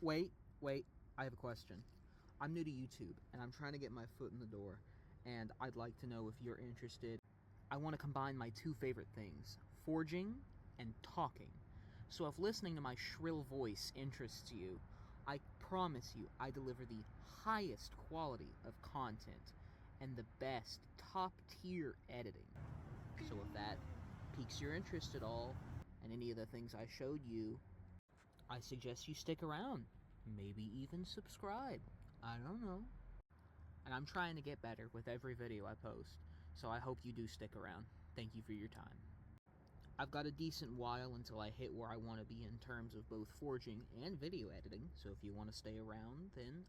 Wait, I have a question. I'm new to YouTube, and I'm trying to get my foot in the door, and I'd like to know if you're interested. I want to combine my two favorite things, forging and talking. So if listening to my shrill voice interests you, I promise you I deliver the highest quality of content and the best top-tier editing. So if that piques your interest at all, and any of the things I showed you, I suggest you stick around. Maybe even subscribe. I don't know. And I'm trying to get better with every video I post, so I hope you do stick around. Thank you for your time. I've got a decent while until I hit where I want to be in terms of both forging and video editing, so if you want to stay around, then